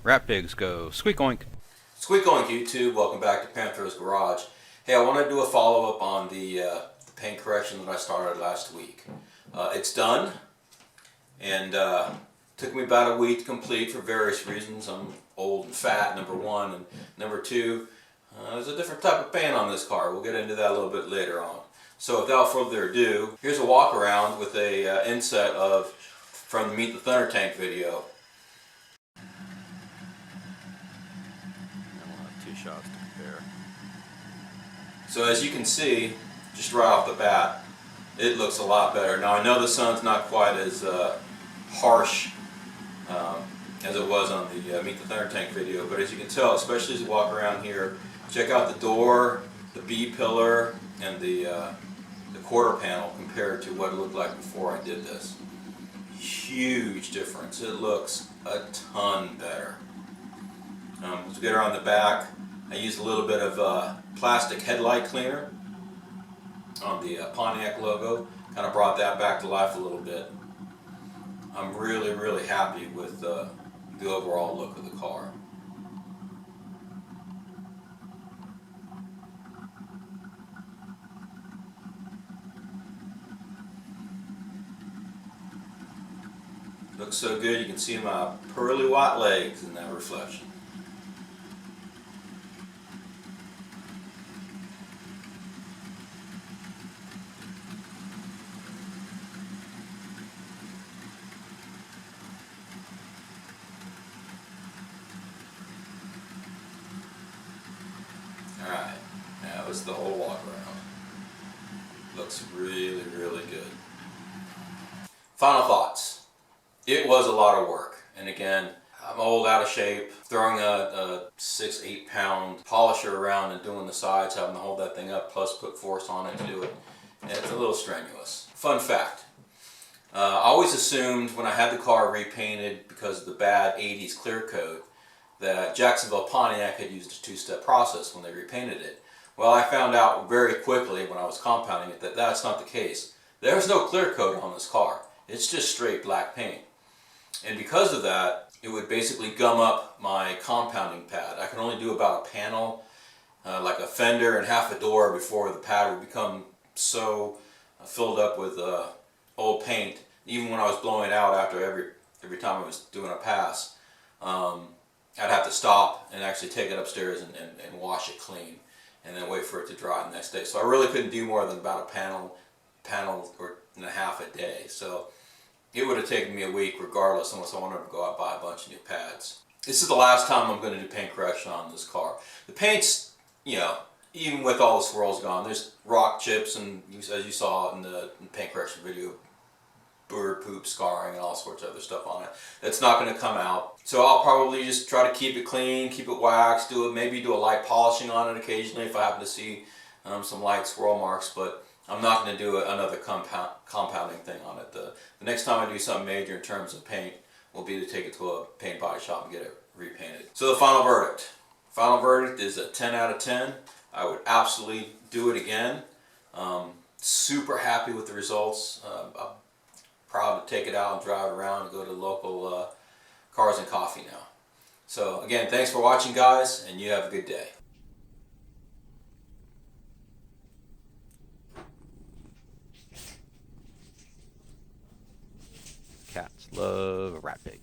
Rat pigs go squeak oink. Squeak oink YouTube, welcome back to Panther's Garage. Hey, I want to do a follow-up on the paint correction that I started last week. It's done, and took me about a week to complete for various reasons. I'm old and fat, number one, and number two, there's a different type of paint on this car. We'll get into that a little bit later on. So without further ado, here's a walk around with a inset from the Meet the Thunder Tank video. Two shots to compare. So as you can see, just right off the bat, it looks a lot better. Now I know the sun's not quite as harsh as it was on the Meet the Thunder Tank video, but as you can tell, especially as you walk around here, check out the door, the B-pillar, and the quarter panel compared to what it looked like before I did this. Huge difference. It looks a ton better. Let's get around the back. I used a little bit of plastic headlight cleaner on the Pontiac logo. Kind of brought that back to life a little bit. I'm really happy with the overall look of the car. Looks so good, you can see my pearly white legs in that reflection. Alright, that was the whole walk around. Looks really good. Final thoughts. It was a lot of work, and again, I'm old, out of shape, throwing a 6-8 pound polisher around and doing the sides, having to hold that thing up, plus put force on it to do it, and it's a little strenuous. Fun fact, I always assumed when I had the car repainted because of the bad 80s clear coat that Jacksonville Pontiac had used a two-step process when they repainted it. Well, I found out very quickly when I was compounding it that that's not the case. There's no clear coat on this car. It's just straight black paint. And because of that, it would basically gum up my compounding pad. I can only do about a panel, like a fender and half a door before the pad would become so filled up with old paint. Even when I was blowing it out after every time I was doing a pass, I'd have to stop and actually take it upstairs and wash it clean, and then wait for it to dry the next day. So I really couldn't do more than about a panel or and a half a day. So it would have taken me a week regardless, unless I wanted to go out and buy a bunch of new pads. This is the last time I'm going to do paint correction on this car. The paint's, you know, even with all the swirls gone, there's rock chips and, as you saw in the paint correction video, bird poop scarring and all sorts of other stuff on it. That's not going to come out. So I'll probably just try to keep it clean, keep it waxed, maybe do a light polishing on it occasionally if I happen to see some light swirl marks, but I'm not going to do another compounding thing on it. The next time I do something major in terms of paint will be to take it to a paint body shop and get it repainted. So the final verdict. Final verdict is a 10 out of 10. I would absolutely do it again. Super happy with the results. I'm proud to take it out and drive it around and go to local Cars and Coffee now. So again, thanks for watching, guys, and you have a good day. Cats love a rat pig.